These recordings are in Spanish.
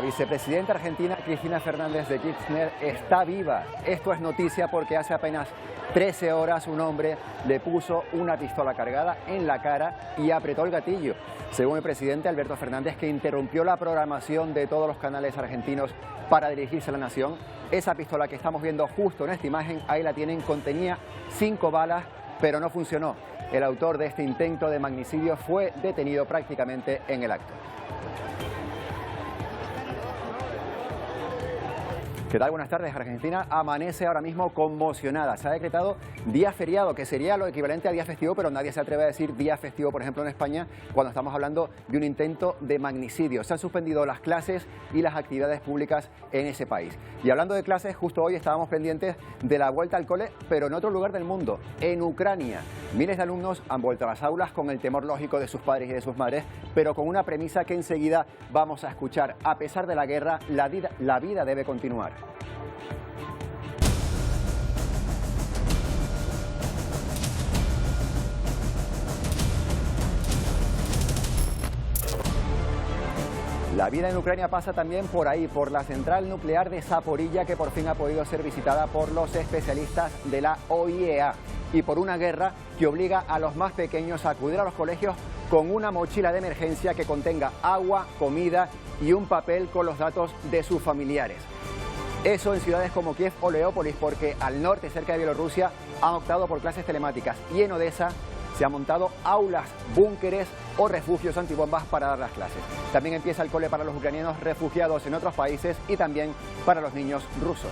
La vicepresidenta argentina Cristina Fernández de Kirchner está viva. Esto es noticia porque hace apenas 13 horas un hombre le puso una pistola cargada en la cara y apretó el gatillo. Según el presidente Alberto Fernández, que interrumpió la programación de todos los canales argentinos para dirigirse a la nación, esa pistola que estamos viendo justo en esta imagen, ahí la tienen, contenía 5 balas, pero no funcionó. El autor de este intento de magnicidio fue detenido prácticamente en el acto. ¿Qué tal? Buenas tardes. Argentina amanece ahora mismo conmocionada. Se ha decretado día feriado, que sería lo equivalente a día festivo, pero nadie se atreve a decir día festivo, por ejemplo, en España, cuando estamos hablando de un intento de magnicidio. Se han suspendido las clases y las actividades públicas en ese país. Y hablando de clases, justo hoy estábamos pendientes de la vuelta al cole, pero en otro lugar del mundo, en Ucrania. Miles de alumnos han vuelto a las aulas con el temor lógico de sus padres y de sus madres, pero con una premisa que enseguida vamos a escuchar. A pesar de la guerra, la vida debe continuar. La vida en Ucrania pasa también por ahí, por la central nuclear de Zaporilla, que por fin ha podido ser visitada por los especialistas de la OIEA, y por una guerra que obliga a los más pequeños a acudir a los colegios con una mochila de emergencia que contenga agua, comida y un papel con los datos de sus familiares. Eso en ciudades como Kiev o Leópolis, porque al norte, cerca de Bielorrusia, han optado por clases telemáticas, y en Odessa se han montado aulas, búnkeres o refugios antibombas para dar las clases. También empieza el cole para los ucranianos refugiados en otros países y también para los niños rusos.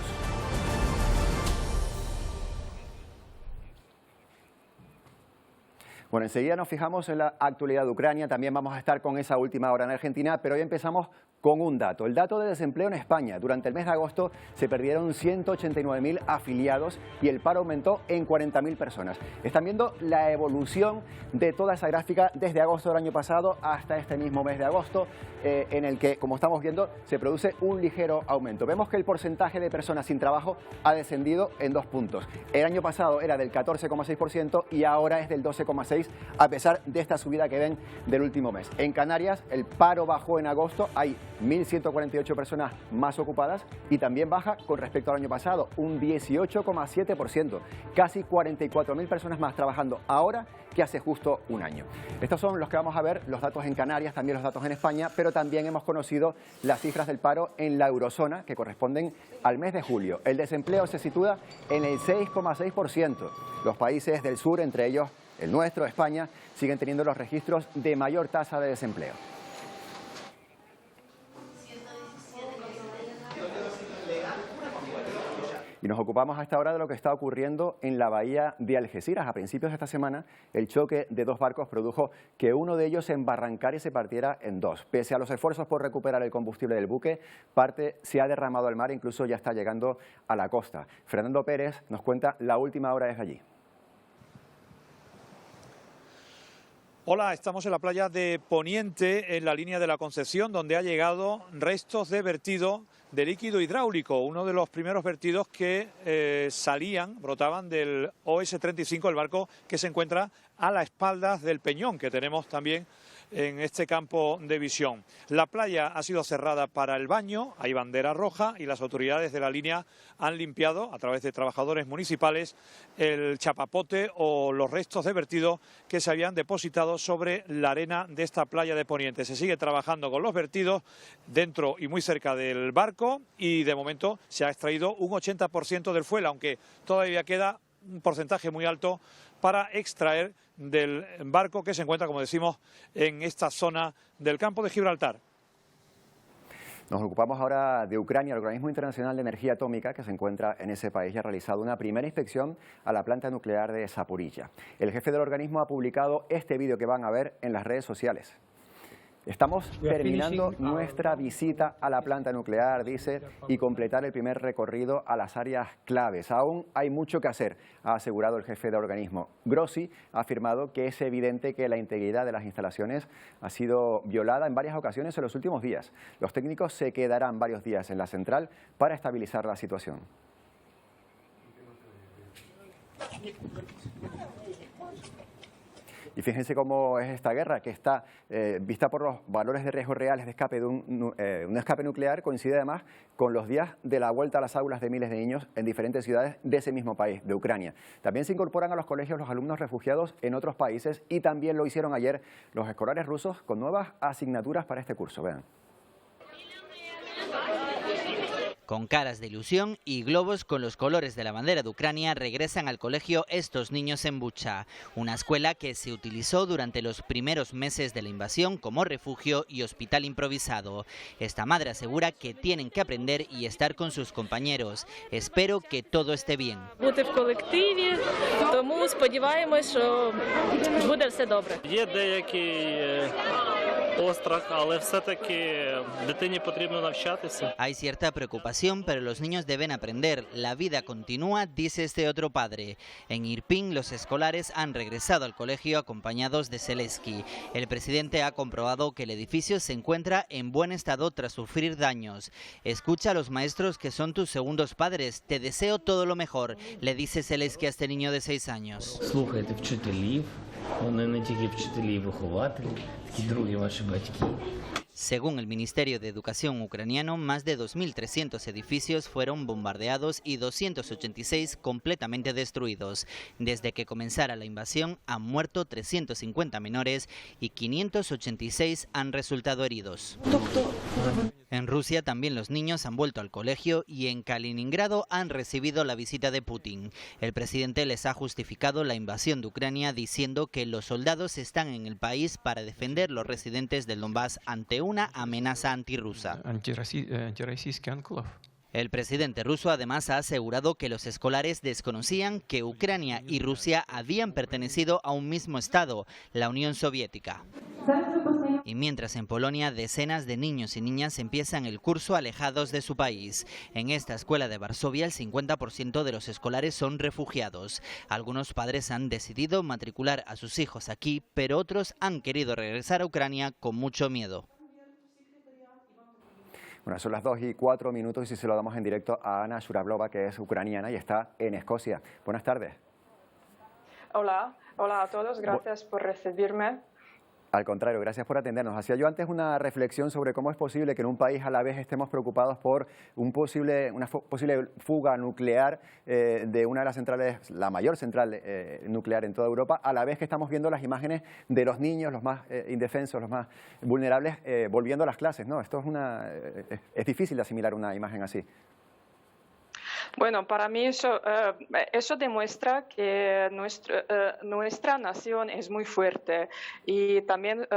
Bueno, enseguida nos fijamos en la actualidad de Ucrania, también vamos a estar con esa última hora en Argentina, pero hoy empezamos con un dato. El dato de desempleo en España. Durante el mes de agosto se perdieron 189.000 afiliados y el paro aumentó en 40.000 personas. Están viendo la evolución de toda esa gráfica desde agosto del año pasado hasta este mismo mes de agosto, en el que, como estamos viendo, se produce un ligero aumento. Vemos que el porcentaje de personas sin trabajo ha descendido en 2 puntos. El año pasado era del 14,6% y ahora es del 12,6%, a pesar de esta subida que ven del último mes. En Canarias el paro bajó en agosto, hay 1.148 personas más ocupadas y también baja con respecto al año pasado, un 18,7%, casi 44.000 personas más trabajando ahora que hace justo un año. Estos son los que vamos a ver, los datos en Canarias, también los datos en España, pero también hemos conocido las cifras del paro en la eurozona que corresponden al mes de julio. El desempleo se sitúa en el 6,6%. Los países del sur, entre ellos el nuestro, España, siguen teniendo los registros de mayor tasa de desempleo. Y nos ocupamos hasta ahora de lo que está ocurriendo en la bahía de Algeciras. A principios de esta semana, el choque de 2 barcos produjo que uno de ellos se embarrancara y se partiera en 2. Pese a los esfuerzos por recuperar el combustible del buque, parte se ha derramado al mar e incluso ya está llegando a la costa. Fernando Pérez nos cuenta la última hora desde allí. Hola, estamos en la playa de Poniente, en la línea de la Concepción, donde ha llegado restos de vertido de líquido hidráulico, uno de los primeros vertidos que brotaban del OS-35, el barco que se encuentra a las espaldas del peñón que tenemos también en este campo de visión. La playa ha sido cerrada para el baño, hay bandera roja y las autoridades de la línea han limpiado a través de trabajadores municipales el chapapote o los restos de vertido que se habían depositado sobre la arena de esta playa de Poniente. Se sigue trabajando con los vertidos dentro y muy cerca del barco y de momento se ha extraído un 80% del fuel, aunque todavía queda un porcentaje muy alto para extraer del barco que se encuentra, como decimos, en esta zona del campo de Gibraltar. Nos ocupamos ahora de Ucrania. El Organismo Internacional de Energía Atómica, que se encuentra en ese país, ya ha realizado una primera inspección a la planta nuclear de Zaporilla. El jefe del organismo ha publicado este vídeo que van a ver en las redes sociales. Estamos terminando nuestra visita a la planta nuclear, dice, y completar el primer recorrido a las áreas claves. Aún hay mucho que hacer, ha asegurado el jefe del organismo. Grossi ha afirmado que es evidente que la integridad de las instalaciones ha sido violada en varias ocasiones en los últimos días. Los técnicos se quedarán varios días en la central para estabilizar la situación. Y fíjense cómo es esta guerra, que está vista por los valores de riesgo reales de escape de un escape nuclear, coincide además con los días de la vuelta a las aulas de miles de niños en diferentes ciudades de ese mismo país, de Ucrania. También se incorporan a los colegios los alumnos refugiados en otros países y también lo hicieron ayer los escolares rusos con nuevas asignaturas para este curso. Vean. Con caras de ilusión y globos con los colores de la bandera de Ucrania regresan al colegio estos niños en Bucha, una escuela que se utilizó durante los primeros meses de la invasión como refugio y hospital improvisado. Esta madre asegura que tienen que aprender y estar con sus compañeros. Espero que todo esté bien. Бути в колективі, тому сподіваємось, що буде все добре. Є деякий острах, але все-таки дитині потрібно навчатися. Hay cierta preocupación, pero los niños deben aprender. La vida continúa, dice este otro padre. En Irpin, los escolares han regresado al colegio acompañados de Zelensky. El presidente ha comprobado que el edificio se encuentra en buen estado tras sufrir daños. Escucha a los maestros que son tus segundos padres. Te deseo todo lo mejor, le dice Zelensky a este niño de 6 años. Слухайте вчителів, вони не тільки вчителі і вихователі, такі другі ваші батьки. Según el Ministerio de Educación ucraniano, más de 2.300 edificios fueron bombardeados y 286 completamente destruidos. Desde que comenzara la invasión han muerto 350 menores y 586 han resultado heridos. En Rusia también los niños han vuelto al colegio y en Kaliningrado han recibido la visita de Putin. El presidente les ha justificado la invasión de Ucrania diciendo que los soldados están en el país para defender los residentes del Donbass ante una amenaza antirrusa. El presidente ruso además ha asegurado que los escolares desconocían que Ucrania y Rusia habían pertenecido a un mismo Estado, la Unión Soviética. Y mientras en Polonia decenas de niños y niñas empiezan el curso alejados de su país. En esta escuela de Varsovia el 50% de los escolares son refugiados. Algunos padres han decidido matricular a sus hijos aquí, pero otros han querido regresar a Ucrania con mucho miedo. Bueno, son las 2:04 y si se lo damos en directo a Ana Shurablova, que es ucraniana y está en Escocia. Buenas tardes. Hola a todos, gracias por recibirme. Al contrario, gracias por atendernos. Hacía yo antes una reflexión sobre cómo es posible que en un país a la vez estemos preocupados por una posible fuga nuclear de una de las centrales, la mayor central nuclear en toda Europa, a la vez que estamos viendo las imágenes de los niños, los más indefensos, los más vulnerables, volviendo a las clases, ¿no? Esto es difícil de asimilar una imagen así. Bueno, para mí eso demuestra que nuestra nación es muy fuerte y también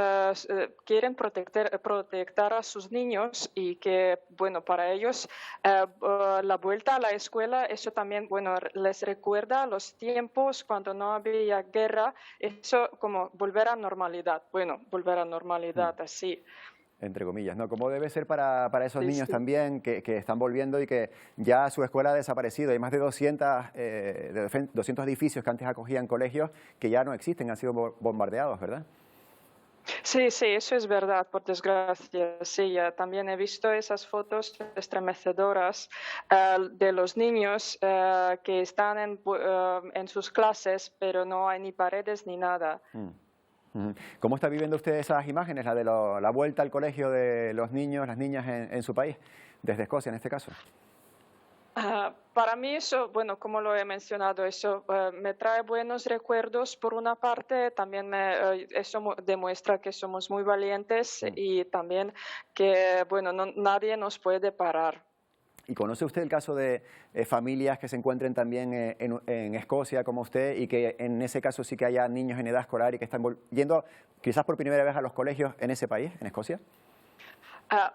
quieren proteger a sus niños y que, bueno, para ellos la vuelta a la escuela, eso también, bueno, les recuerda los tiempos cuando no había guerra, eso como volver a normalidad, así. Entre comillas, ¿no? ¿Cómo debe ser para esos niños Sí. también que están volviendo y que ya su escuela ha desaparecido? Hay más de 200 edificios que antes acogían colegios que ya no existen, han sido bombardeados, ¿verdad? Sí, eso es verdad, por desgracia. Sí, ya también he visto esas fotos estremecedoras de los niños que están en sus clases, pero no hay ni paredes ni nada. ¿Cómo está viviendo usted esas imágenes, la de la vuelta al colegio de los niños, las niñas en su país, desde Escocia en este caso? Para mí eso, bueno, como lo he mencionado, eso me trae buenos recuerdos por una parte, también eso demuestra que somos muy valientes y también que, bueno, nadie nos puede parar. ¿Y conoce usted el caso de familias que se encuentren también en Escocia como usted y que en ese caso sí que haya niños en edad escolar y que están yendo quizás por primera vez a los colegios en ese país, en Escocia?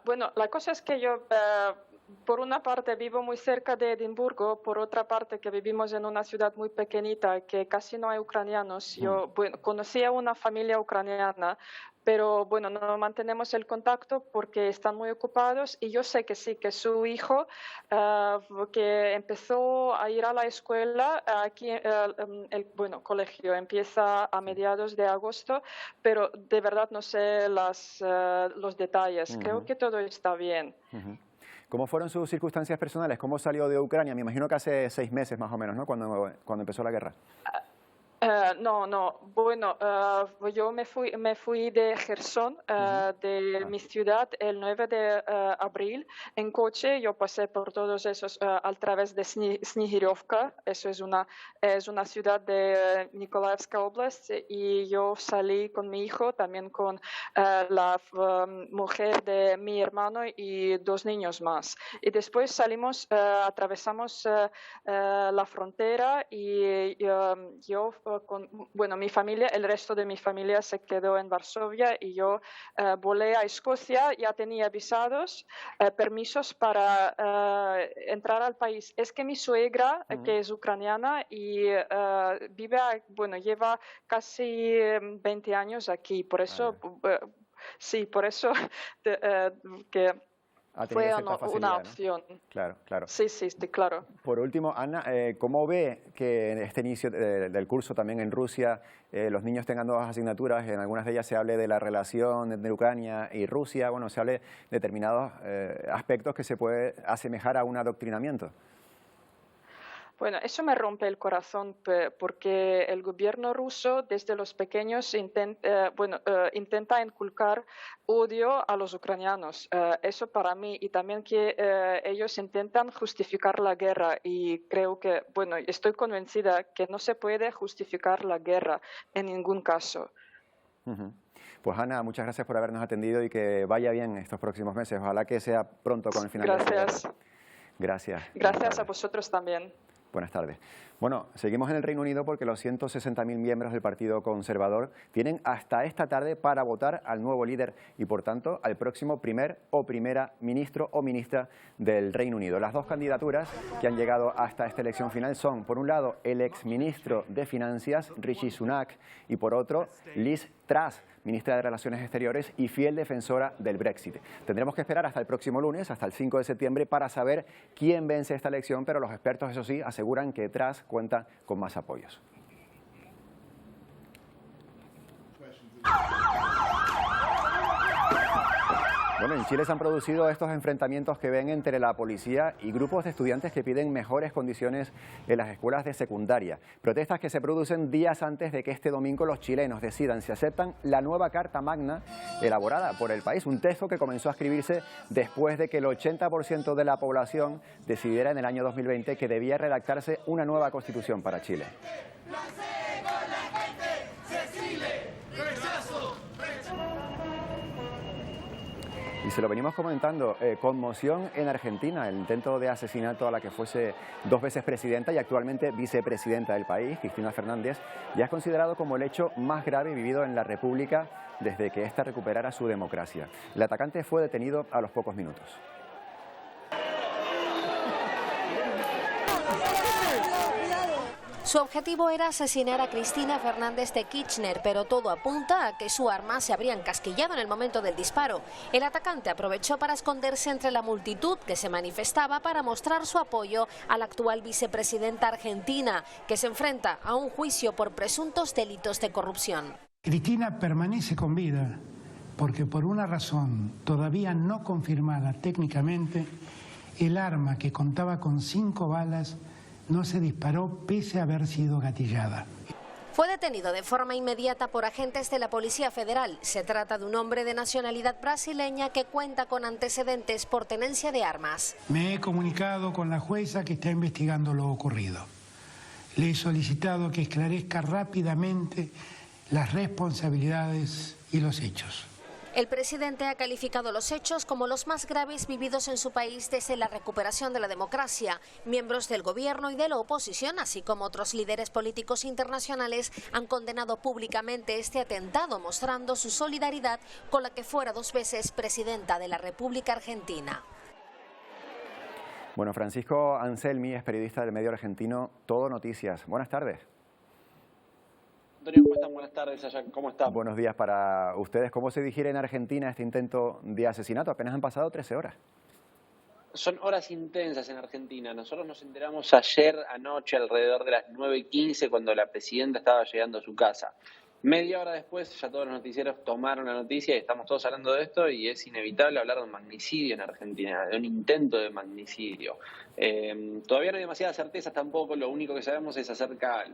Bueno, la cosa es que yo, por una parte, vivo muy cerca de Edimburgo, por otra parte, que vivimos en una ciudad muy pequeñita, que casi no hay ucranianos. Yo, bueno, conocí a una familia ucraniana, pero bueno, no mantenemos el contacto porque están muy ocupados y yo sé que sí, que su hijo, que empezó a ir a la escuela, aquí el colegio empieza a mediados de agosto, pero de verdad no sé los detalles. Creo que todo está bien. ¿Cómo fueron sus circunstancias personales? ¿Cómo salió de Ucrania? Me imagino que hace 6 meses más o menos, ¿no? Cuando empezó la guerra. No. Bueno, yo me fui de Gerson, de mi ciudad, el 9 de abril en coche. Yo pasé por todos esos a través de Snihirevka. Eso es una ciudad de Nikolaevska Oblast. Y yo salí con mi hijo, también con la mujer de mi hermano y 2 niños más. Y después salimos, atravesamos la frontera y yo mi familia, el resto de mi familia se quedó en Varsovia y yo volé a Escocia. Ya tenía visados, permisos para entrar al país. Es que mi suegra, que es ucraniana y lleva casi 20 años aquí, por eso, sí, por eso que Ha tenido fue cierta una facilidad, ¿no? opción. Claro, claro. Sí, claro. Por último, Ana, ¿cómo ve que en este inicio del curso también en Rusia los niños tengan 2 asignaturas? En algunas de ellas se hable de la relación entre Ucrania y Rusia, bueno, se hable de determinados aspectos que se puede asemejar a un adoctrinamiento. Bueno, eso me rompe el corazón porque el gobierno ruso desde los pequeños intenta inculcar odio a los ucranianos. Eso para mí, y también que ellos intentan justificar la guerra, y creo que, estoy convencida que no se puede justificar la guerra en ningún caso. Pues Ana, muchas gracias por habernos atendido y que vaya bien estos próximos meses. Ojalá que sea pronto con el final. Gracias. Gracias. Gracias a vosotros también. Buenas tardes. Bueno, seguimos en el Reino Unido porque los 160.000 miembros del Partido Conservador tienen hasta esta tarde para votar al nuevo líder y, por tanto, al próximo primer o primera ministro o ministra del Reino Unido. Las 2 candidaturas que han llegado hasta esta elección final son, por un lado, el exministro de Finanzas, Rishi Sunak, y por otro, Liz Truss, ministra de Relaciones Exteriores y fiel defensora del Brexit. Tendremos que esperar hasta el próximo lunes, hasta el 5 de septiembre, para saber quién vence esta elección, pero los expertos, eso sí, aseguran que Truss cuenta con más apoyos. Bueno, en Chile se han producido estos enfrentamientos que ven entre la policía y grupos de estudiantes que piden mejores condiciones en las escuelas de secundaria. Protestas que se producen días antes de que este domingo los chilenos decidan si aceptan la nueva Carta Magna elaborada por el país, un texto que comenzó a escribirse después de que el 80% de la población decidiera en el año 2020 que debía redactarse una nueva constitución para Chile. Y se lo venimos comentando, conmoción en Argentina, el intento de asesinato a la que fuese 2 veces presidenta y actualmente vicepresidenta del país, Cristina Fernández, ya es considerado como el hecho más grave vivido en la República desde que ésta recuperara su democracia. El atacante fue detenido a los pocos minutos. Su objetivo era asesinar a Cristina Fernández de Kirchner, pero todo apunta a que su arma se habría encasquillado en el momento del disparo. El atacante aprovechó para esconderse entre la multitud que se manifestaba para mostrar su apoyo a la actual vicepresidenta argentina, que se enfrenta a un juicio por presuntos delitos de corrupción. Cristina permanece con vida porque por una razón todavía no confirmada técnicamente, el arma que contaba con 5 balas no se disparó pese a haber sido gatillada. Fue detenido de forma inmediata por agentes de la Policía Federal. Se trata de un hombre de nacionalidad brasileña que cuenta con antecedentes por tenencia de armas. Me he comunicado con la jueza que está investigando lo ocurrido. Le he solicitado que esclarezca rápidamente las responsabilidades y los hechos. El presidente ha calificado los hechos como los más graves vividos en su país desde la recuperación de la democracia. Miembros del gobierno y de la oposición, así como otros líderes políticos internacionales, han condenado públicamente este atentado, mostrando su solidaridad con la que fuera 2 veces presidenta de la República Argentina. Bueno, Francisco Anselmi es periodista del medio argentino Todo Noticias. Buenas tardes. Antonio, ¿cómo están? Buenas tardes, allá. ¿Cómo están? Buenos días para ustedes. ¿Cómo se digiere en Argentina este intento de asesinato? Apenas han pasado 13 horas. Son horas intensas en Argentina. Nosotros nos enteramos ayer anoche alrededor de las 9:15 cuando la presidenta estaba llegando a su casa. Media hora después ya todos los noticieros tomaron la noticia y estamos todos hablando de esto y es inevitable hablar de un magnicidio en Argentina, de un intento de magnicidio. Todavía no hay demasiadas certezas tampoco, lo único que sabemos es acerca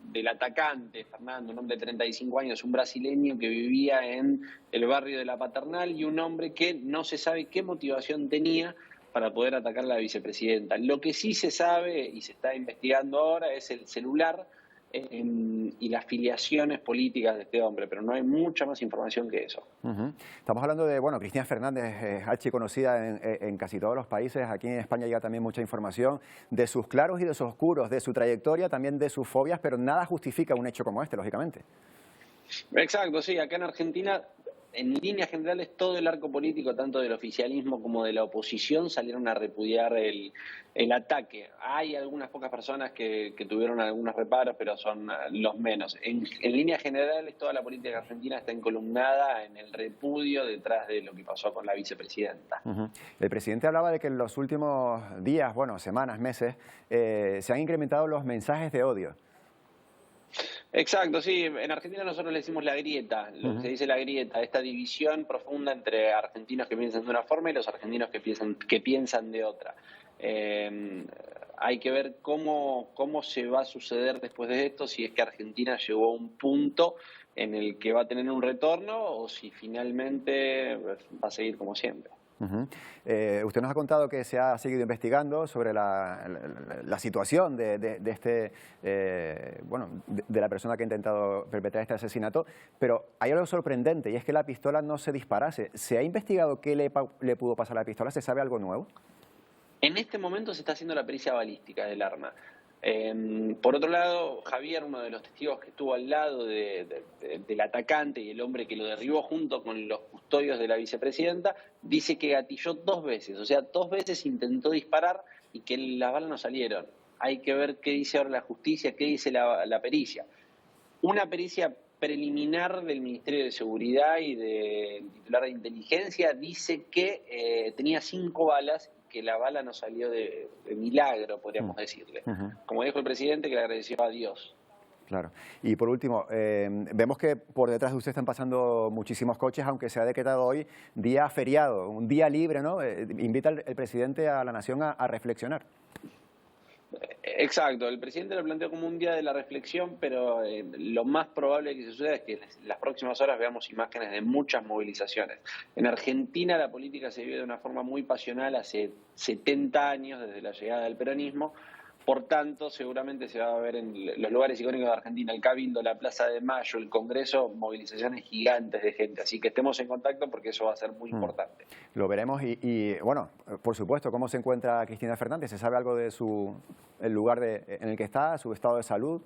del atacante, Fernando, un hombre de 35 años, un brasileño que vivía en el barrio de La Paternal y un hombre que no se sabe qué motivación tenía para poder atacar a la vicepresidenta. Lo que sí se sabe y se está investigando ahora es el celular y las filiaciones políticas de este hombre, pero no hay mucha más información que eso. Estamos hablando de, bueno, Cristina Fernández, archiconocida en casi todos los países. Aquí en España llega también mucha información de sus claros y de sus oscuros, de su trayectoria, también de sus fobias, pero nada justifica un hecho como este, lógicamente. Exacto, sí, acá en Argentina, en líneas generales, todo el arco político, tanto del oficialismo como de la oposición, salieron a repudiar el ataque. Hay algunas pocas personas que tuvieron algunos reparos, pero son los menos. En líneas generales, toda la política argentina está encolumnada en el repudio detrás de lo que pasó con la vicepresidenta. El presidente hablaba de que en los últimos días, bueno, semanas, meses, se han incrementado los mensajes de odio. Exacto, sí. En Argentina nosotros le decimos la grieta, lo que se dice la grieta, esta división profunda entre argentinos que piensan de una forma y los argentinos que piensan de otra. Hay que ver cómo se va a suceder después de esto, si es que Argentina llegó a un punto en el que va a tener un retorno o si finalmente va a seguir como siempre. Usted nos ha contado que se ha seguido investigando sobre la situación de la persona que ha intentado perpetrar este asesinato, pero hay algo sorprendente y es que la pistola no se disparase. ¿Se ha investigado qué le pudo pasar a la pistola? ¿Se sabe algo nuevo? En este momento se está haciendo la pericia balística del arma. Por otro lado, Javier, uno de los testigos que estuvo al lado del atacante y el hombre que lo derribó junto con los custodios de la vicepresidenta, dice que gatilló 2 veces, o sea, 2 veces intentó disparar y que las balas no salieron. Hay que ver qué dice ahora la justicia, qué dice la pericia. Una pericia preliminar del Ministerio de Seguridad y del titular de inteligencia dice que tenía 5 balas, que la bala no salió de milagro, podríamos decirle. Como dijo el presidente, que le agradeció a Dios. Claro. Y por último, vemos que por detrás de usted están pasando muchísimos coches, aunque se ha decretado hoy día feriado, un día libre, ¿no? Invita el presidente a la nación a reflexionar. Exacto, el presidente lo planteó como un día de la reflexión, pero lo más probable que suceda es que en las próximas horas veamos imágenes de muchas movilizaciones. En Argentina la política se vive de una forma muy pasional hace 70 años, desde la llegada del peronismo. Por tanto, seguramente se va a ver en los lugares icónicos de Argentina, el Cabildo, la Plaza de Mayo, el Congreso, movilizaciones gigantes de gente. Así que estemos en contacto porque eso va a ser muy importante. Lo veremos y, bueno, por supuesto, ¿cómo se encuentra Cristina Fernández? ¿Se sabe algo de el lugar en el que está, su estado de salud?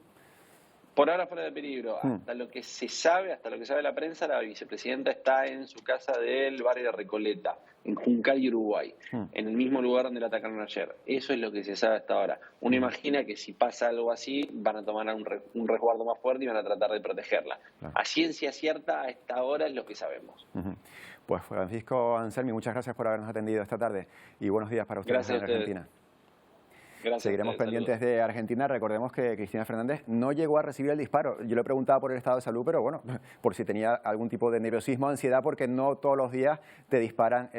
Por ahora fuera de peligro. Hasta lo que se sabe, hasta lo que sabe la prensa, la vicepresidenta está en su casa del barrio de Recoleta, en Juncal y Uruguay, en el mismo lugar donde la atacaron ayer. Eso es lo que se sabe hasta ahora. Uno imagina que si pasa algo así, van a tomar un resguardo más fuerte y van a tratar de protegerla. A ciencia cierta, a esta hora es lo que sabemos. Pues Francisco Anselmi, muchas gracias por habernos atendido esta tarde y buenos días para ustedes en Argentina. Gracias. Seguiremos pendientes de Argentina. Recordemos que Cristina Fernández no llegó a recibir el disparo. Yo le preguntaba por el estado de salud, pero bueno, por si tenía algún tipo de nerviosismo o ansiedad, porque no todos los días te disparan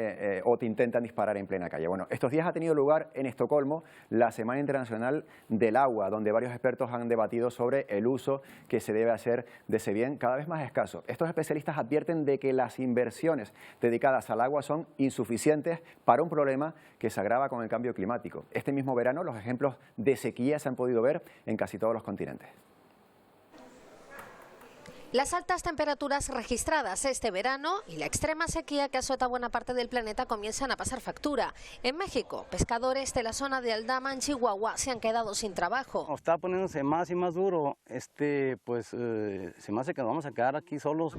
o te intentan disparar en plena calle. Bueno, estos días ha tenido lugar en Estocolmo la Semana Internacional del Agua, donde varios expertos han debatido sobre el uso que se debe hacer de ese bien cada vez más escaso. Estos especialistas advierten de que las inversiones dedicadas al agua son insuficientes para un problema que se agrava con el cambio climático. Este mismo verano los ejemplos de sequía se han podido ver en casi todos los continentes. Las altas temperaturas registradas este verano y la extrema sequía que azota buena parte del planeta comienzan a pasar factura. En México, pescadores de la zona de Aldama, en Chihuahua, se han quedado sin trabajo. Está poniéndose más y más duro, se me hace que nos vamos a quedar aquí solos.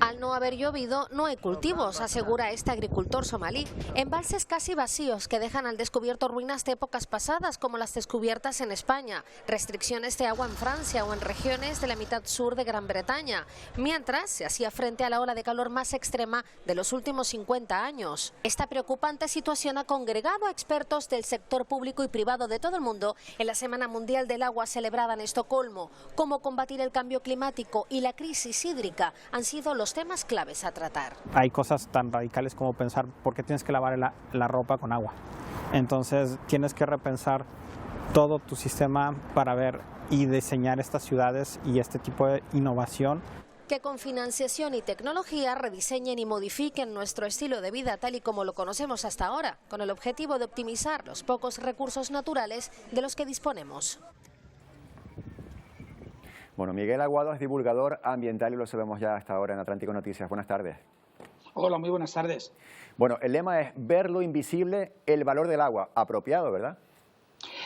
Al no haber llovido, no hay cultivos, asegura este agricultor somalí. Embalses casi vacíos que dejan al descubierto ruinas de épocas pasadas, como las descubiertas en España, restricciones de agua en Francia o en regiones de la mitad sur de Gran Bretaña, mientras se hacía frente a la ola de calor más extrema de los últimos 50 años. Esta preocupante situación ha congregado a expertos del sector público y privado de todo el mundo en la Semana Mundial del Agua celebrada en Estocolmo. Cómo combatir el cambio climático y la crisis hídrica han sido los temas claves a tratar. Hay cosas tan radicales como pensar por qué tienes que lavar la ropa con agua. Entonces tienes que repensar todo tu sistema para ver y diseñar estas ciudades y este tipo de innovación. Que con financiación y tecnología rediseñen y modifiquen nuestro estilo de vida tal y como lo conocemos hasta ahora, con el objetivo de optimizar los pocos recursos naturales de los que disponemos. Bueno, Miguel Aguado es divulgador ambiental y lo sabemos ya hasta ahora en Atlántico Noticias. Buenas tardes. Hola, muy buenas tardes. Bueno, el lema es ver lo invisible, el valor del agua. Apropiado, ¿verdad?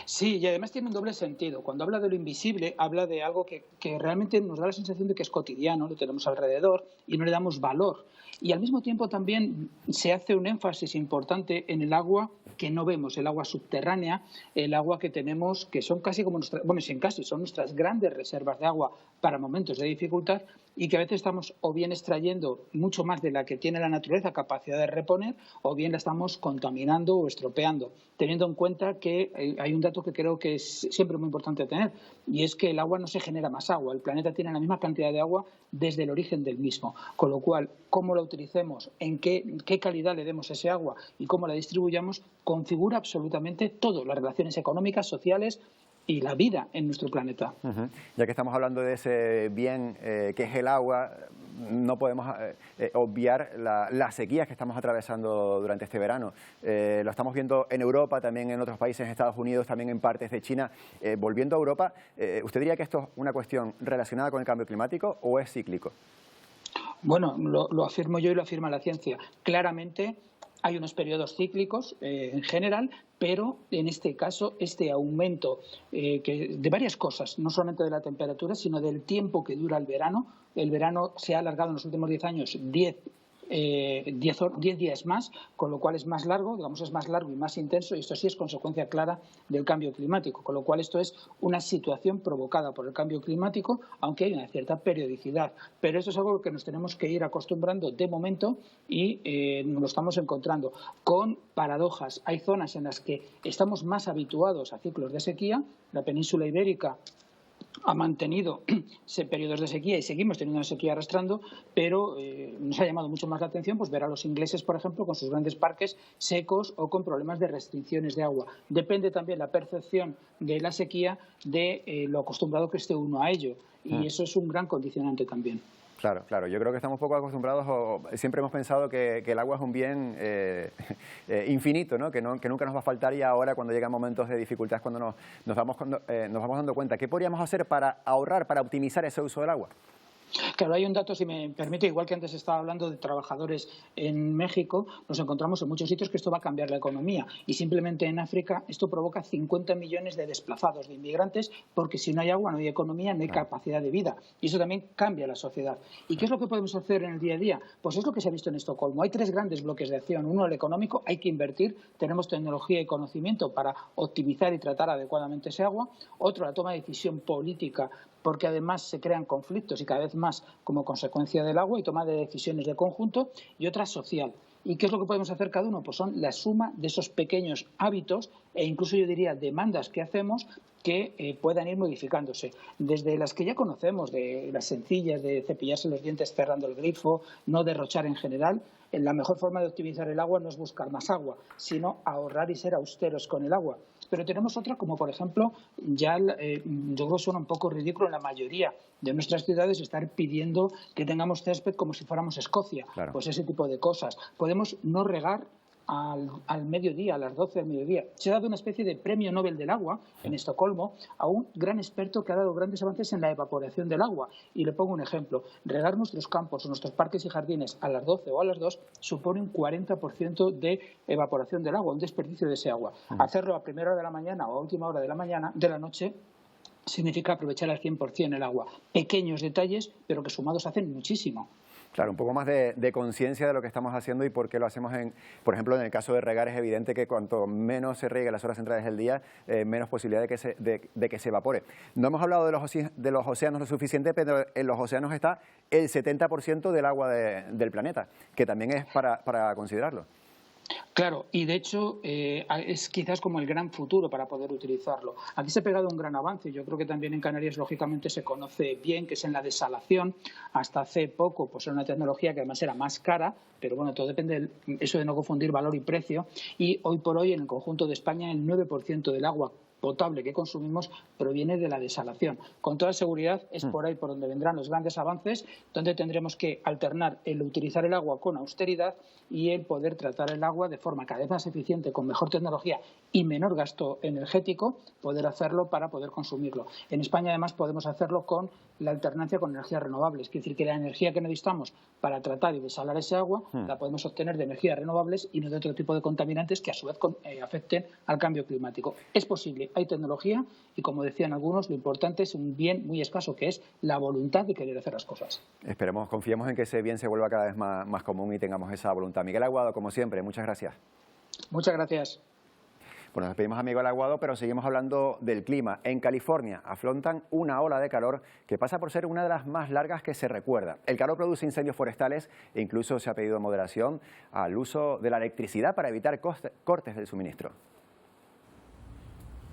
Sí, y además tiene un doble sentido. Cuando habla de lo invisible, habla de algo que realmente nos da la sensación de que es cotidiano, lo tenemos alrededor y no le damos valor. Y al mismo tiempo también se hace un énfasis importante en el agua que no vemos, el agua subterránea, el agua que tenemos, que son casi como son nuestras grandes reservas de agua para momentos de dificultad y que a veces estamos o bien extrayendo mucho más de la que tiene la naturaleza capacidad de reponer o bien la estamos contaminando o estropeando, teniendo en cuenta que hay un dato que creo que es siempre muy importante tener y es que el agua no se genera más agua, el planeta tiene la misma cantidad de agua desde el origen del mismo, con lo cual cómo la utilicemos, en qué calidad le demos ese agua y cómo la distribuyamos configura absolutamente todo, las relaciones económicas, sociales y la vida en nuestro planeta. Ya que estamos hablando de ese bien que es el agua, no podemos obviar las sequías que estamos atravesando durante este verano. Lo estamos viendo en Europa, también en otros países, en Estados Unidos, también en partes de China. Volviendo a Europa, ¿usted diría que esto es una cuestión relacionada con el cambio climático o es cíclico? Bueno, lo afirmo yo y lo afirma la ciencia. Claramente hay unos periodos cíclicos en general, pero en este caso este aumento de varias cosas, no solamente de la temperatura, sino del tiempo que dura el verano. El verano se ha alargado en los últimos 10 años 10 días más, con lo cual es más largo, digamos es más largo y más intenso, y esto sí es consecuencia clara del cambio climático, con lo cual esto es una situación provocada por el cambio climático, aunque hay una cierta periodicidad, pero esto es algo que nos tenemos que ir acostumbrando de momento y nos lo estamos encontrando con paradojas. Hay zonas en las que estamos más habituados a ciclos de sequía, la península ibérica ha mantenido periodos de sequía y seguimos teniendo una sequía arrastrando, pero nos ha llamado mucho más la atención pues ver a los ingleses, por ejemplo, con sus grandes parques secos o con problemas de restricciones de agua. Depende también la percepción de la sequía de lo acostumbrado que esté uno a ello, y eso es un gran condicionante también. Claro, claro. Yo creo que estamos poco acostumbrados, siempre hemos pensado que el agua es un bien infinito, ¿no? Que nunca nos va a faltar, y ahora cuando llegan momentos de dificultad es cuando nos vamos dando cuenta. ¿Qué podríamos hacer para ahorrar, para optimizar ese uso del agua? Claro, hay un dato, si me permite, igual que antes estaba hablando de trabajadores en México, nos encontramos en muchos sitios que esto va a cambiar la economía, y simplemente en África esto provoca 50 millones de desplazados, de inmigrantes, porque si no hay agua, no hay economía, no hay capacidad de vida, y eso también cambia la sociedad. ¿Y qué es lo que podemos hacer en el día a día? Pues es lo que se ha visto en Estocolmo. Hay 3 grandes bloques de acción. Uno, el económico, hay que invertir, tenemos tecnología y conocimiento para optimizar y tratar adecuadamente ese agua. Otro, la toma de decisión política, porque además se crean conflictos y cada vez más como consecuencia del agua y toma de decisiones de conjunto, y otra social. ¿Y qué es lo que podemos hacer cada uno? Pues son la suma de esos pequeños hábitos e incluso yo diría demandas que hacemos que puedan ir modificándose. Desde las que ya conocemos, de las sencillas de cepillarse los dientes cerrando el grifo, no derrochar en general. La mejor forma de optimizar el agua no es buscar más agua, sino ahorrar y ser austeros con el agua. Pero tenemos otra, como por ejemplo, yo creo que suena un poco ridículo en la mayoría de nuestras ciudades estar pidiendo que tengamos césped como si fuéramos Escocia. Claro. Pues ese tipo de cosas. Podemos no regar al mediodía, a las 12 del mediodía. Se ha dado una especie de premio Nobel del agua en Estocolmo a un gran experto que ha dado grandes avances en la evaporación del agua. Y le pongo un ejemplo. Regar nuestros campos o nuestros parques y jardines a las 12 o a las 2 supone un 40% de evaporación del agua, un desperdicio de ese agua. Hacerlo a primera hora de la mañana o a última hora de la noche significa aprovechar al 100% el agua. Pequeños detalles, pero que sumados hacen muchísimo. Claro, un poco más de conciencia de lo que estamos haciendo y por qué lo hacemos. Por ejemplo, en el caso de regar es evidente que cuanto menos se riegue las horas centrales del día, menos posibilidad de que se evapore. No hemos hablado de los océanos lo suficiente, pero en los océanos está el 70% del agua del planeta, que también es para considerarlo. Claro, y de hecho es quizás como el gran futuro para poder utilizarlo. Aquí se ha pegado un gran avance. Yo creo que también en Canarias, lógicamente, se conoce bien, que es en la desalación. Hasta hace poco pues era una tecnología que además era más cara, pero bueno, todo depende de eso de no confundir valor y precio. Y hoy por hoy, en el conjunto de España, el 9% del agua potable que consumimos proviene de la desalación. Con toda seguridad es por ahí por donde vendrán los grandes avances, donde tendremos que alternar el utilizar el agua con austeridad y el poder tratar el agua de forma cada vez más eficiente, con mejor tecnología y menor gasto energético, poder hacerlo para poder consumirlo. En España además podemos hacerlo con la alternancia con energías renovables, es decir, que la energía que necesitamos para tratar y desalar ese agua la podemos obtener de energías renovables y no de otro tipo de contaminantes que a su vez afecten al cambio climático. Es posible. Hay tecnología y, como decían algunos, lo importante es un bien muy escaso, que es la voluntad de querer hacer las cosas. Esperemos, confiemos en que ese bien se vuelva cada vez más común y tengamos esa voluntad. Miguel Aguado, como siempre, muchas gracias. Muchas gracias. Bueno, nos despedimos a Miguel Aguado, pero seguimos hablando del clima. En California afrontan una ola de calor que pasa por ser una de las más largas que se recuerda. El calor produce incendios forestales e incluso se ha pedido moderación al uso de la electricidad para evitar cortes del suministro.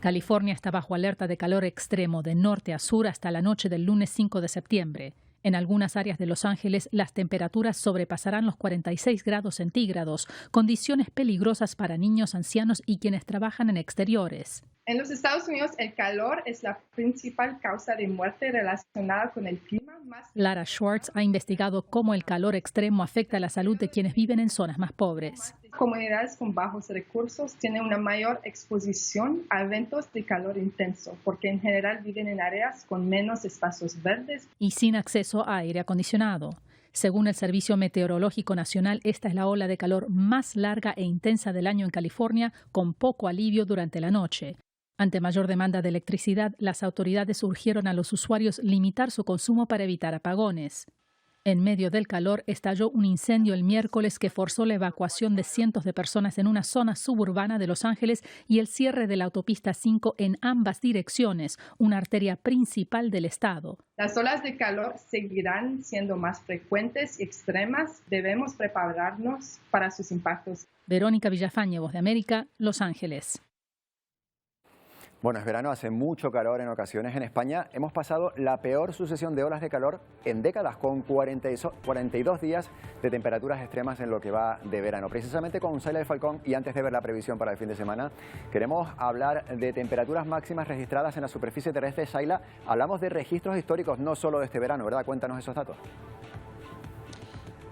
California está bajo alerta de calor extremo de norte a sur hasta la noche del lunes 5 de septiembre. En algunas áreas de Los Ángeles, las temperaturas sobrepasarán los 46 grados centígrados, condiciones peligrosas para niños, ancianos y quienes trabajan en exteriores. En los Estados Unidos, el calor es la principal causa de muerte relacionada con el clima. Lara Schwartz ha investigado cómo el calor extremo afecta la salud de quienes viven en zonas más pobres. Comunidades con bajos recursos tienen una mayor exposición a eventos de calor intenso, porque en general viven en áreas con menos espacios verdes y sin acceso a aire acondicionado. Según el Servicio Meteorológico Nacional, esta es la ola de calor más larga e intensa del año en California, con poco alivio durante la noche. Ante mayor demanda de electricidad, las autoridades urgieron a los usuarios limitar su consumo para evitar apagones. En medio del calor, estalló un incendio el miércoles que forzó la evacuación de cientos de personas en una zona suburbana de Los Ángeles y el cierre de la autopista 5 en ambas direcciones, una arteria principal del estado. Las olas de calor seguirán siendo más frecuentes y extremas. Debemos prepararnos para sus impactos. Verónica Villafañe, Voz de América, Los Ángeles. Bueno, es verano, hace mucho calor en ocasiones. En España hemos pasado la peor sucesión de olas de calor en décadas, con 42 días de temperaturas extremas en lo que va de verano. Precisamente con Saila de Falcón, y antes de ver la previsión para el fin de semana, queremos hablar de temperaturas máximas registradas en la superficie terrestre. Saila, hablamos de registros históricos, no solo de este verano, ¿verdad? Cuéntanos esos datos.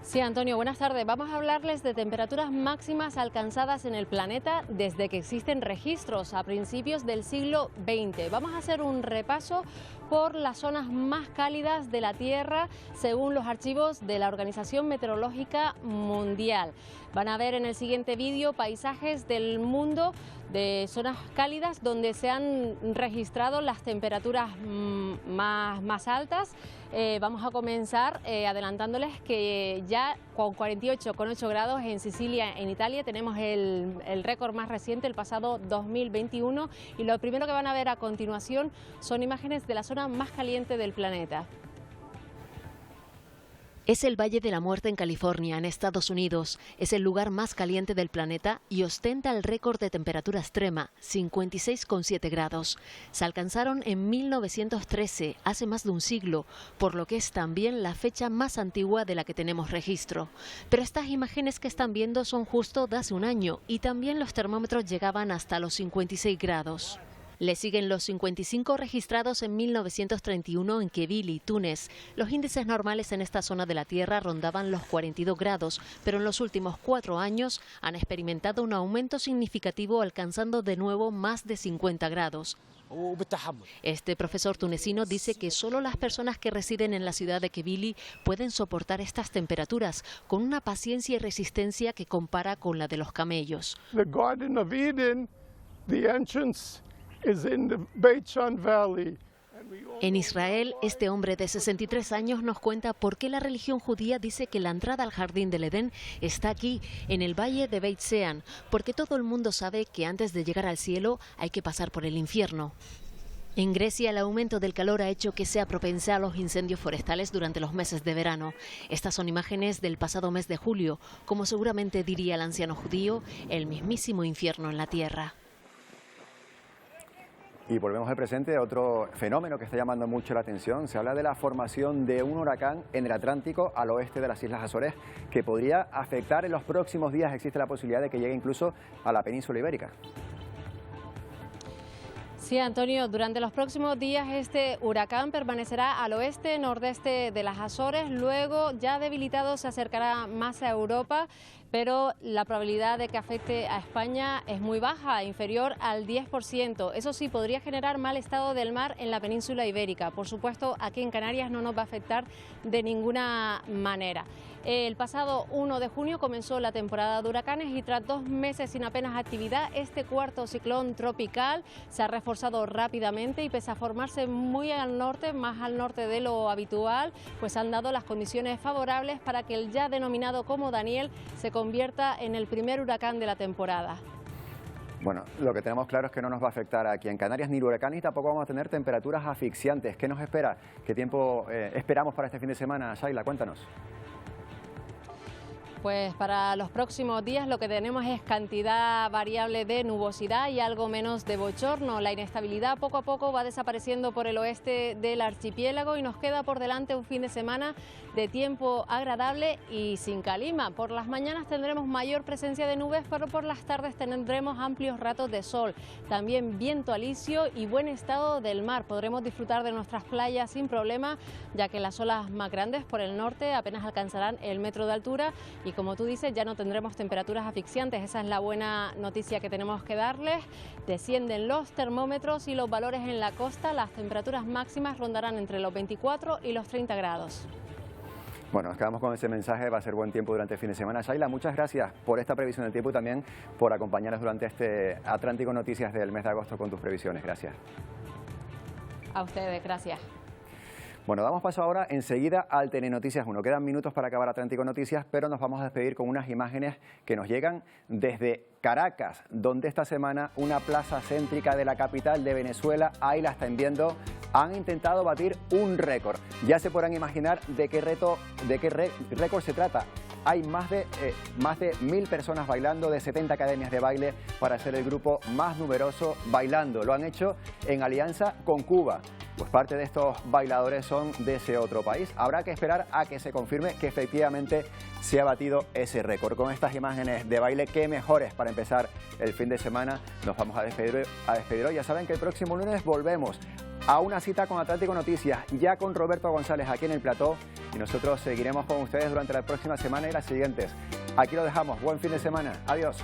Sí, Antonio, buenas tardes. Vamos a hablarles de temperaturas máximas alcanzadas en el planeta desde que existen registros a principios del siglo XX. Vamos a hacer un repaso por las zonas más cálidas de la Tierra según los archivos de la Organización Meteorológica Mundial. Van a ver en el siguiente vídeo paisajes del mundo de zonas cálidas donde se han registrado las temperaturas más altas. Vamos a comenzar adelantándoles que ya con 48,8 grados en Sicilia, en Italia, tenemos el récord más reciente, el pasado 2021, y lo primero que van a ver a continuación son imágenes de la zona más caliente del planeta. Es el Valle de la Muerte en California, en Estados Unidos. Es el lugar más caliente del planeta y ostenta el récord de temperatura extrema, 56,7 grados. Se alcanzaron en 1913, hace más de un siglo, por lo que es también la fecha más antigua de la que tenemos registro. Pero estas imágenes que están viendo son justo de hace un año y también los termómetros llegaban hasta los 56 grados. Le siguen los 55 registrados en 1931 en Kebili, Túnez. Los índices normales en esta zona de la Tierra rondaban los 42 grados, pero en los últimos 4 años han experimentado un aumento significativo, alcanzando de nuevo más de 50 grados. Este profesor tunecino dice que solo las personas que residen en la ciudad de Kebili pueden soportar estas temperaturas, con una paciencia y resistencia que compara con la de los camellos. The Garden of Eden, the entrance is in the Beit Shan Valley. En Israel, este hombre de 63 años nos cuenta por qué la religión judía dice que la entrada al jardín del Edén está aquí, en el valle de Beit Shean, porque todo el mundo sabe que antes de llegar al cielo hay que pasar por el infierno. En Grecia, el aumento del calor ha hecho que sea propensa a los incendios forestales durante los meses de verano. Estas son imágenes del pasado mes de julio, como seguramente diría el anciano judío, el mismísimo infierno en la tierra. Y volvemos al presente, otro fenómeno que está llamando mucho la atención. Se habla de la formación de un huracán en el Atlántico al oeste de las Islas Azores que podría afectar en los próximos días. Existe la posibilidad de que llegue incluso a la península ibérica. Sí, Antonio, durante los próximos días este huracán permanecerá al oeste-nordeste de las Azores, luego ya debilitado se acercará más a Europa, pero la probabilidad de que afecte a España es muy baja, inferior al 10%. Eso sí, podría generar mal estado del mar en la península ibérica. Por supuesto, aquí en Canarias no nos va a afectar de ninguna manera. El pasado 1 de junio comenzó la temporada de huracanes y tras 2 meses sin apenas actividad, este cuarto ciclón tropical se ha reforzado rápidamente y pese a formarse muy al norte, más al norte de lo habitual, pues han dado las condiciones favorables para que el ya denominado como Daniel se convierta en el primer huracán de la temporada. Bueno, lo que tenemos claro es que no nos va a afectar aquí en Canarias ni el huracán y tampoco vamos a tener temperaturas asfixiantes. ¿Qué nos espera? ¿Qué tiempo esperamos para este fin de semana? Shaila, cuéntanos. Pues para los próximos días lo que tenemos es cantidad variable de nubosidad y algo menos de bochorno. La inestabilidad poco a poco va desapareciendo por el oeste del archipiélago y nos queda por delante un fin de semana de tiempo agradable y sin calima. Por las mañanas tendremos mayor presencia de nubes, pero por las tardes tendremos amplios ratos de sol. También viento alisio y buen estado del mar. Podremos disfrutar de nuestras playas sin problema, ya que las olas más grandes por el norte apenas alcanzarán el metro de altura. Y como tú dices, ya no tendremos temperaturas asfixiantes. Esa es la buena noticia que tenemos que darles. Descienden los termómetros y los valores en la costa. Las temperaturas máximas rondarán entre los 24 y los 30 grados. Bueno, nos quedamos con ese mensaje. Va a ser buen tiempo durante el fin de semana. Shaila, muchas gracias por esta previsión del tiempo y también por acompañarnos durante este Atlántico Noticias del mes de agosto con tus previsiones. Gracias. A ustedes, gracias. Bueno, damos paso ahora enseguida al Telenoticias 1. Quedan minutos para acabar Atlántico Noticias, pero nos vamos a despedir con unas imágenes que nos llegan desde Caracas, donde esta semana una plaza céntrica de la capital de Venezuela, ahí la están viendo, han intentado batir un récord. Ya se podrán imaginar de qué récord se trata. Hay más de 1000 personas bailando de 70 academias de baile para ser el grupo más numeroso bailando. Lo han hecho en alianza con Cuba. Pues parte de estos bailadores son de ese otro país. Habrá que esperar a que se confirme que efectivamente se ha batido ese récord. Con estas imágenes de baile, qué mejores para empezar el fin de semana. Nos vamos a despedir hoy. Ya saben que el próximo lunes volvemos a una cita con Atlántico Noticias, ya con Roberto González aquí en el plató. Y nosotros seguiremos con ustedes durante la próxima semana y las siguientes. Aquí lo dejamos. Buen fin de semana. Adiós.